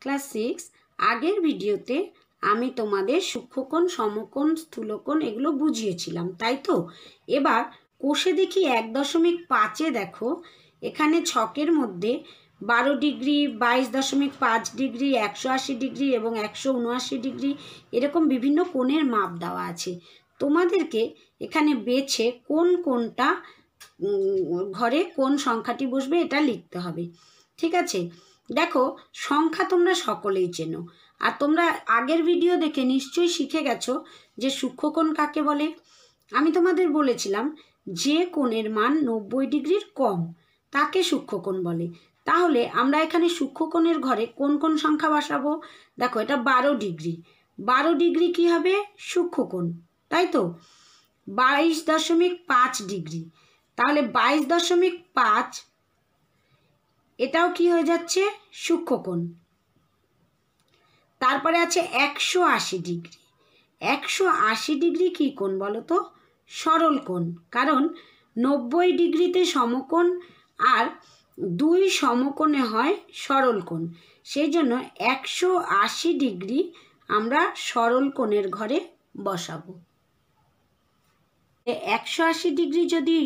Class 6 আগের ভিডিওতে আমি তোমাদের সূক্ষ্মকোণ, সমকোণ, স্থূলকোণ এগুলো বুঝিয়েছিলাম, তাই তো? এবার কোষে দেখি 1.5-এ দেখো এখানে ছকের মধ্যে 12 ডিগ্রি, 22.5 ডিগ্রি, 180 ডিগ্রি এবং 179 ডিগ্রি এরকম বিভিন্ন কোণের মাপ দেওয়া আছে। তোমাদেরকে এখানে বেছে কোন কোণটা ঘরে কোন সংখ্যাটি বসবে এটা লিখতে হবে, ঠিক আছে? দেখো সংখ্যা তোমরা সকলেই চেনো, আর তোমরা আগের ভিডিও দেখে নিশ্চয়ই শিখে গেছো যে সূক্ষ্মকোণ কাকে বলে। আমি তোমাদের বলেছিলাম যে কোণের মান 90 ডিগ্রির কম তাকে সূক্ষ্মকোণ বলে। তাহলে আমরা এখানে সূক্ষ্মকোণের ঘরে কোন কোন সংখ্যা বসাবো? দেখো এটা 12 ডিগ্রি, 12 ডিগ্রি কি হবে? সূক্ষ্মকোণ, তাই তো? 22.5 ডিগ্রি, তাহলে 22.5 এটাও কি হয়ে যাচ্ছে? সূক্ষ্মকোণ। তারপরে আছে 180 ডিগ্রি, 180 ডিগ্রি কি কোণ বলো তো? সরল কোণ, কারণ 90 ডিগ্রিতে সমকোণ আর 2 সমকোণে হয় সরল কোণ, সেই জন্য 180 ডিগ্রি আমরা সরল কোণের ঘরে বসাবো। 180 ডিগ্রি যদি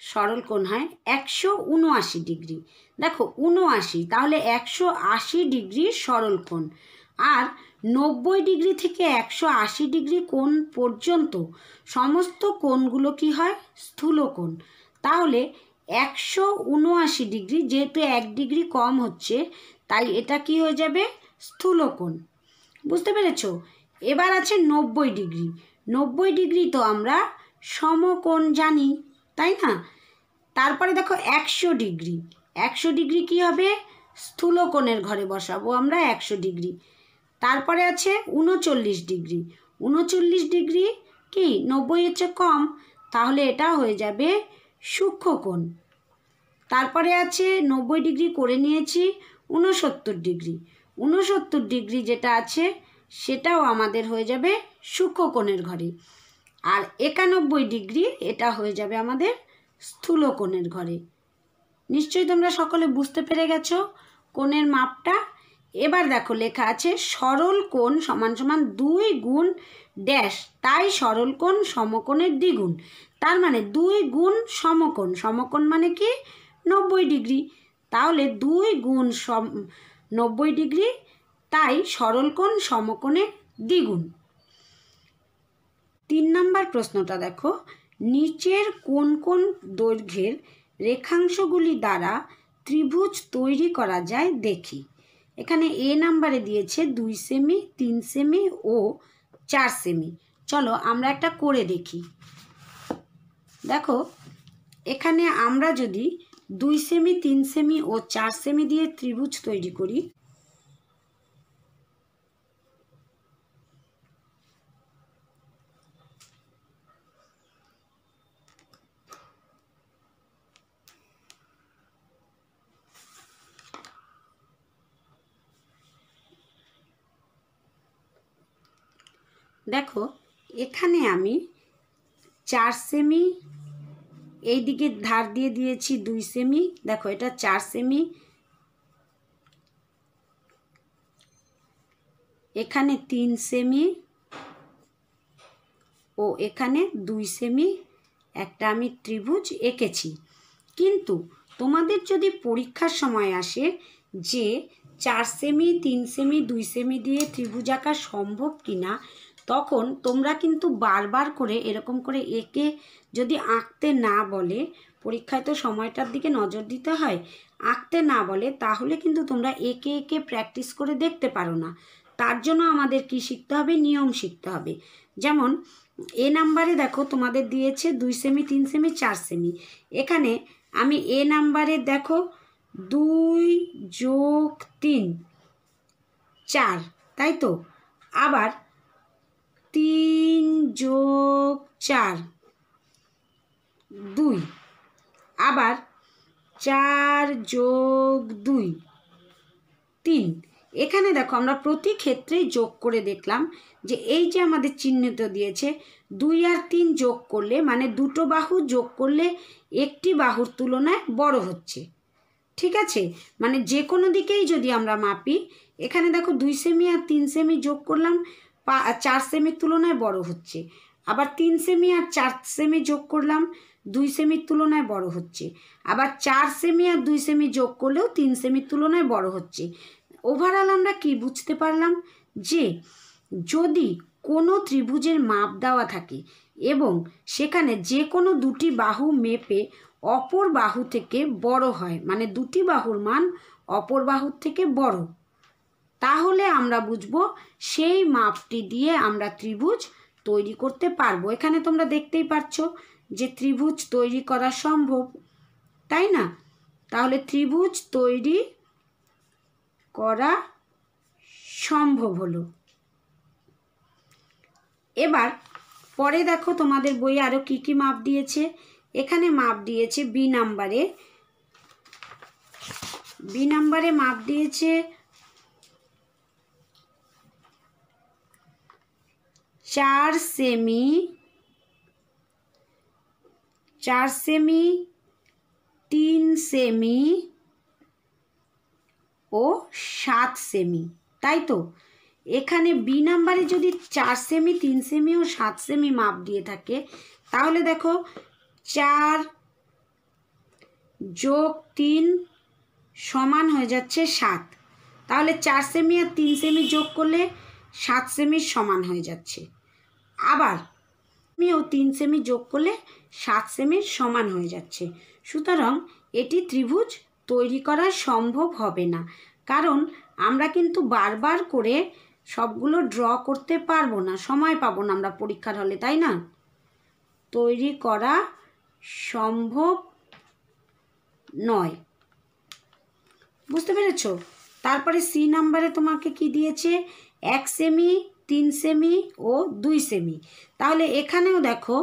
সরল কোণ হয় 179 ডিগ্রি, দেখো 79, তাহলে 180 ডিগ্রি সরল কোণ। আর 90 ডিগ্রি থেকে 180 ডিগ্রি কোণ পর্যন্ত সমস্ত কোণগুলো কি হয়? স্থূলকোণ। তাহলে 179 ডিগ্রি, যেহেতু 1 ডিগ্রি কম হচ্ছে তাই এটা কি হয়ে যাবে? স্থূলকোণ। বুঝতে পেরেছ? এবার আছে 90 ডিগ্রি, 90 ডিগ্রি তো আমরা সমকোণ জানি, তাই না? তারপরে দেখো 100 ডিগ্রি, 100 ডিগ্রি কি হবে? স্থূলকোণের ঘরে বসাবো আমরা 100 ডিগ্রি। তারপরে আছে 39 ডিগ্রি, 39 ডিগ্রি কি 90 হচ্ছে কম, তাহলে এটা হয়ে যাবে সূক্ষ্মকোণ। তারপরে আছে 90 ডিগ্রি করে নিয়েছি 69 ডিগ্রি, 69 ডিগ্রি যেটা আছে সেটাও আমাদের হয়ে যাবে সূক্ষ্মকোণের ঘরে। আর 91 ডিগ্রি এটা হয়ে যাবে আমাদের স্থূলকোণের ঘরে। নিশ্চয়ই তোমরা সকলে বুঝতে পেরে গেছো কোণের মাপটা। এবার দেখো লেখা আছে সরল কোণ সমান সমান 2 গুণ ড্যাশ, তাই সরল কোণ সমকোণের দ্বিগুণ। তার মানে 2 গুণ সমকোণ, সমকোণ মানে কি? 90 ডিগ্রি, তাহলে 2 গুণ 90 ডিগ্রি, তাই সরল কোণ সমকোণের দ্বিগুণ। 3 নম্বর প্রশ্নটা দেখো, নিচের কোন কোন দৈর্ঘ্যের রেখাংশগুলি দ্বারা ত্রিভুজ তৈরি করা যায় দেখি। এখানে এ নাম্বারে দিয়েছে 2 সেমি, 3 সেমি ও 4 সেমি। চলো আমরা একটা করে দেখি। দেখো এখানে আমরা যদি 2 সেমি, 3 সেমি ও 4 সেমি দিয়ে ত্রিভুজ তৈরি করি, দেখো এখানে আমি 4 সেমি, এই দিকে ধার দিয়ে দিয়েছি 2 সেমি, দেখো এটা 4 সেমি, এখানে 3 সেমি ও এখানে 2 সেমি একটা আমি ত্রিভুজ এঁকেছি। কিন্তু তোমাদের যদি পরীক্ষার সময় আসে যে 4 সেমি, 3 সেমি, 2 সেমি দিয়ে ত্রিভুজ আঁকা সম্ভব কিনা, তখন তোমরা কিন্তু বারবার করে এরকম করে এঁকে যদি আঁকতে না বলে, পরীক্ষায় তো সময়টার দিকে নজর দিতে হয়, আঁকতে না বলে তাহলে কিন্তু তোমরা এঁকে এঁকে প্র্যাকটিস করে দেখতে পারো না। তার জন্য আমাদের কি শিখতে হবে? নিয়ম শিখতে হবে। যেমন এ নাম্বারে দেখো তোমাদের দিয়েছে 2 সেমি, 3 সেমি, 4 সেমি। এখানে আমি এ নাম্বারে দেখো 2 যোগ 3 4, তাই তো? আবার 3 যোগ 4 2, আবার 4 যোগ 2 3। এখানে দেখো আমরা প্রতি ক্ষেত্রেই যোগ করে দেখলাম যে এই যে আমাদের চিহ্নিত দিয়েছে 2 আর 3 যোগ করলে, মানে দুটো বাহু যোগ করলে একটি বাহুর তুলনায় বড় হচ্ছে, ঠিক আছে, মানে যে কোনো দিকেই যদি আমরা মাপি, এখানে দেখো 2 সেমি আর 3 সেমি যোগ করলাম, 4 সেমির তুলনায় বড় হচ্ছে। আবার 3 সেমি আর 4 সেমি যোগ করলাম, 2 সেমির তুলনায় বড় হচ্ছে। আবার 4 সেমি আর 2 সেমি যোগ করলেও 3 সেমির তুলনায় বড় হচ্ছে। ওভারঅল আমরা কি বুঝতে পারলাম, যে যদি কোনো ত্রিভুজের মাপ দেওয়া থাকে এবং সেখানে যে কোনো দুটি বাহু মেপে অপর বাহু থেকে বড় হয়, মানে দুটি বাহুর মান অপর বাহুর থেকে বড়, তাহলে আমরা বুঝবো সেই মাপটি দিয়ে আমরা ত্রিভুজ তৈরি করতে পারবো। এখানে তোমরা দেখতেই পাচ্ছ যে ত্রিভুজ তৈরি করা সম্ভব, তাই না? তাহলে ত্রিভুজ তৈরি করা সম্ভব হলো। এবার পরে দেখো তোমাদের বইয়ে আরো কি কি মাপ দিয়েছে। এখানে মাপ দিয়েছে বি নাম্বারে মাপ দিয়েছে 4 সেমি, 3 সেমি ও 7 সেমি, তাই তো? এখানে বি নাম্বারে যদি 4 সেমি, 3 সেমি ও 7 সেমি মাপ দিয়ে থাকে, তাহলে দেখো 4 যোগ 3 সমান হয়ে যাচ্ছে 7। তাহলে 4 সেমি আর 3 সেমি যোগ করলে 7 সেমির সমান হয়ে যাচ্ছে। আবার 3 সেমি যোগ করলে 7 সেমির সমান হয়ে যাচ্ছে। সুতরাং এটি ত্রিভুজ তৈরি করা সম্ভব হবে না, কারণ আমরা কিন্তু বারবার করে সবগুলো ড্র করতে পারবো না, সময় পাবো না আমরা পরীক্ষার হলে, তাই না? তৈরি করা সম্ভব নয়, বুঝতে পেরেছ? তারপরে সি নাম্বারে তোমাকে কি দিয়েছে, 1 সেমি, 3 সেমি ও 2 সেমি। তাহলে এখানেও দেখো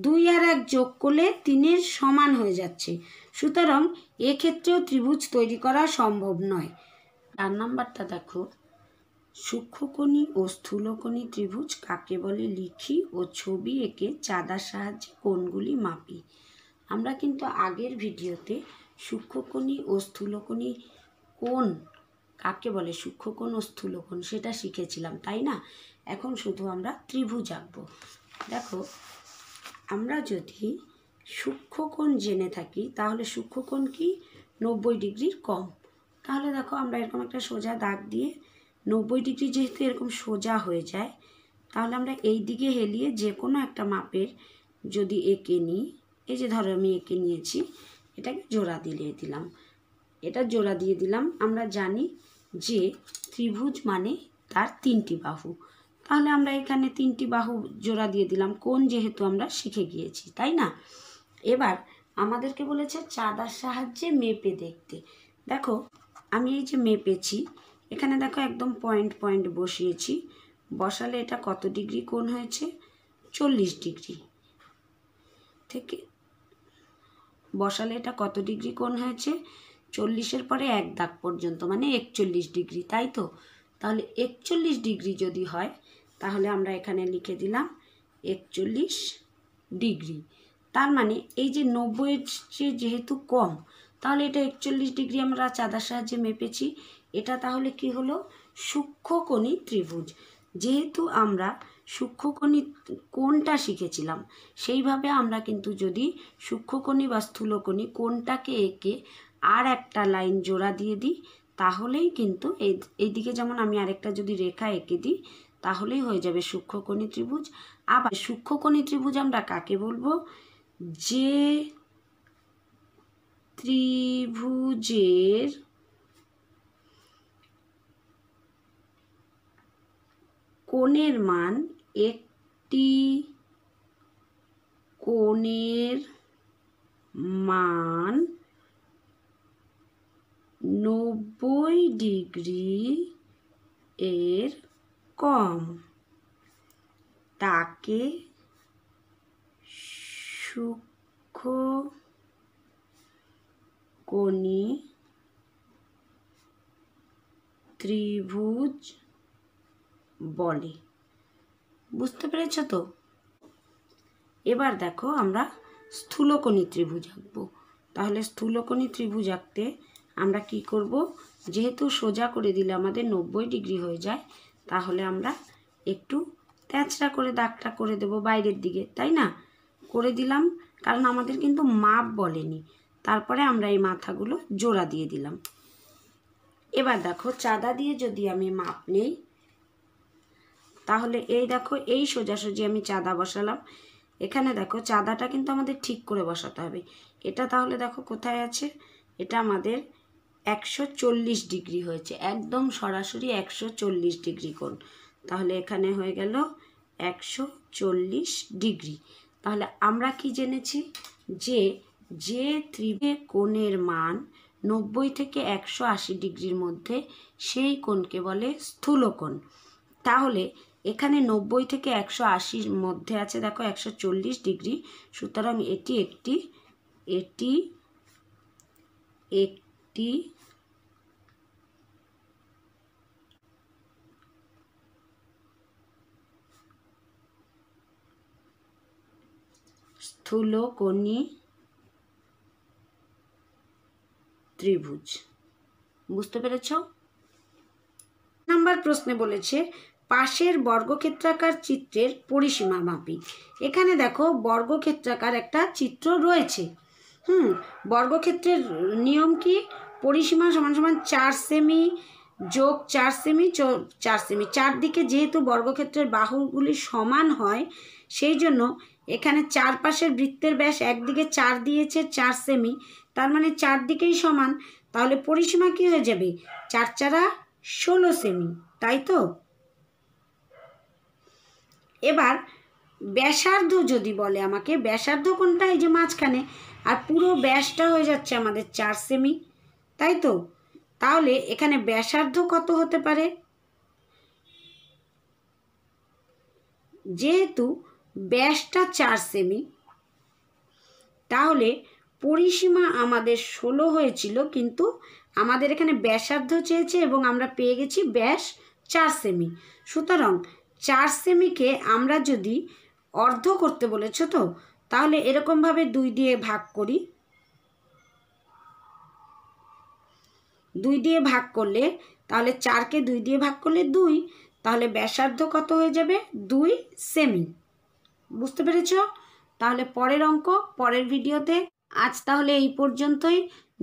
2 আর 1 যোগ করলে 3-এর সমান হয়ে যাচ্ছে। সুতরাং এক্ষেত্রেও ত্রিভুজ তৈরি করা সম্ভব নয়। 4 নাম্বারটা দেখো, সূক্ষ্মকোণী ও স্থূলকোণী ত্রিভুজ কাকে বলে লিখি ও ছবি এঁকে চাঁদার সাহায্যে কোণগুলি মাপি। আমরা কিন্তু আগের ভিডিওতে সূক্ষ্মকোণী ও স্থূলকোণী কোণ কাকে বলে, সূক্ষ্মকোণ ও স্থূলকোণ, সেটা শিখেছিলাম, তাই না? এখন শুধু আমরা ত্রিভুজ আঁকবো। দেখো, আমরা যদি সূক্ষ্মকোণ জেনে থাকি, তাহলে সূক্ষ্মকোণ কি 90 ডিগ্রির কম। তাহলে দেখো আমরা এরকম একটা সোজা দাগ দিয়ে 90 ডিগ্রি যেহেতু এরকম সোজা হয়ে যায়, তাহলে আমরা এই দিকে হেলিয়ে যে কোনো একটা মাপের যদি এঁকে নিই, এই যে ধরো আমি এঁকে নিয়েছি, এটাকে জোড়া দিয়ে দিলাম, এটা জোড়া দিয়ে দিলাম। আমরা জানি যে ত্রিভুজ মানে তার 3টি বাহু, তাহলে আমরা এখানে 3টি বাহু জোড়া দিয়ে দিলাম, কোণ যেহেতু আমরা শিখে গিয়েছি, তাই না? এবার আমাদেরকে বলেছে চাঁদার সাহায্যে মেপে দেখতে। দেখো আমি এই যে মেপেছি, এখানে দেখো একদম পয়েন্ট পয়েন্ট বসিয়েছি, বসালে এটা কত ডিগ্রি কোণ হয়েছে, 40 ডিগ্রি থেকে বসালে এটা কত ডিগ্রি কোণ হয়েছে, 40-এর পরে 1 দাগ পর্যন্ত, মানে 41 ডিগ্রি, তাই তো? তাহলে 41 ডিগ্রি যদি হয়, তাহলে আমরা এখানে লিখে দিলাম 41 ডিগ্রি। তার মানে এই যে 90-এর চেয়ে যেহেতু কম, তাহলে এটা 41 ডিগ্রি আমরা চাঁদার সাহায্যে মেপেছি। এটা তাহলে কি হলো, সূক্ষ্মকোণী ত্রিভুজ। যেহেতু আমরা সূক্ষ্মকোণী কোণটা শিখেছিলাম, সেইভাবে আমরা কিন্তু যদি সূক্ষ্মকোণী বা স্থূলকোণী কোণটাকে এঁকে আর একটা লাইন জোড়া দিয়ে দিই, তাহলেই কিন্তু এইদিকে যেমন আমি আরেকটা যদি রেখা এঁকে দিই, তাহলেই হয়ে যাবে সূক্ষ্মকোণী ত্রিভুজ। আবার সূক্ষ্মকোণী ত্রিভুজ আমরা কাকে বলবো, যে ত্রিভুজের কোণের মান একটি কোণের মান 90 ডিগ্রি এর কম, তাকে সূক্ষ্মকোণী ত্রিভুজ বলে। বুঝতে পেরেছ তো? এবার দেখো আমরা স্থূলকোণী ত্রিভুজ আঁকবো। তাহলে স্থূলকোণী ত্রিভুজ আঁকতে আমরা কি করব, যেহেতু সোজা করে দিলে আমাদের 90 ডিগ্রি হয়ে যায়, তাহলে আমরা একটু তেঁচড়া করে দাগটা করে দেব বাইরের দিকে, তাই না? করে দিলাম, কারণ আমাদের কিন্তু মাপ বলেনি। তারপরে আমরা এই মাথাগুলো জোড়া দিয়ে দিলাম। এবার দেখো চাঁদা দিয়ে যদি আমি মাপ নেই, তাহলে এই দেখো এই সোজাসুজি আমি চাঁদা বসালাম। এখানে দেখো চাঁদাটা কিন্তু আমাদের ঠিক করে বসাতে হবে। এটা তাহলে দেখো কোথায় আছে, এটা আমাদের 140 ডিগ্রি হয়েছে, একদম সরাসরি 140 ডিগ্রি কোণ। তাহলে এখানে হয়ে গেল 140 ডিগ্রি। তাহলে আমরা কি জেনেছি, যে ত্রিভুজে কোণের মান 90 থেকে 180 ডিগ্রির মধ্যে, সেই কোণকে বলে স্থূলকোণ। তাহলে এখানে 90 থেকে 180-র মধ্যে আছে দেখো 140 ডিগ্রি, সুতরাং এটি একটি স্থূলকোণী ত্রিভুজ। বুঝতে পেরেছ? নাম্বার প্রশ্নে বলেছে পাশের বর্গক্ষেত্রাকার চিত্রের পরিসীমা মাপি। এখানে দেখো বর্গক্ষেত্রাকার একটা চিত্র রয়েছে। বর্গক্ষেত্রের নিয়ম কি, পরিসীমা সমান সমান 4 সেমি যোগ 4 সেমি 4 সেমি। চারদিকে যেহেতু বর্গক্ষেত্রের বাহুগুলি সমান হয়, সেই জন্য এখানে চারপাশের বৃত্তের ব্যাস একদিকে 4 দিয়েছে 4 সেমি, তার মানে চারদিকেই সমান। তাহলে পরিসীমা কি হয়ে যাবে, 4 4 16 সেমি, তাই তো? এবার ব্যাসার্ধ যদি বলে আমাকে, ব্যাসার্ধ কোনটা, এই যে মাঝখানে, আর পুরো ব্যাসটা হয়ে যাচ্ছে আমাদের 4 সেমি, তাই তো? তাহলে এখানে ব্যাসার্ধ কত হতে পারে, যেহেতু ব্যাসটা 4 সেমি, তাহলে পরিসীমা আমাদের 16 হয়েছিল, কিন্তু আমাদের এখানে ব্যাসার্ধ চেয়েছে এবং আমরা পেয়ে গেছি ব্যাস 4 সেমি। সুতরাং 4 সেমিকে আমরা যদি অর্ধ করতে বলেছ তো, তাহলে এরকমভাবে 2 দিয়ে ভাগ করি। 2 দিয়ে ভাগ করলে, তাহলে 4কে 2 দিয়ে ভাগ করলে 2, তাহলে ব্যাসার্ধ কত হয়ে যাবে, 2 সেমি। বুঝতে পেরেছ? তাহলে পরের অঙ্ক পরের ভিডিওতে। আজ তাহলে এই পর্যন্তই।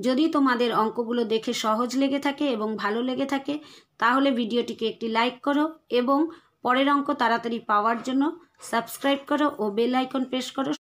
যদি তোমাদের অঙ্কগুলো দেখে সহজ লেগে থাকে এবং ভালো লেগে থাকে, তাহলে ভিডিওটিকে একটি লাইক করো এবং পরের অঙ্ক তাড়াতাড়ি পাওয়ার জন্য সাবস্ক্রাইব করো ও বেল আইকন প্রেস করো।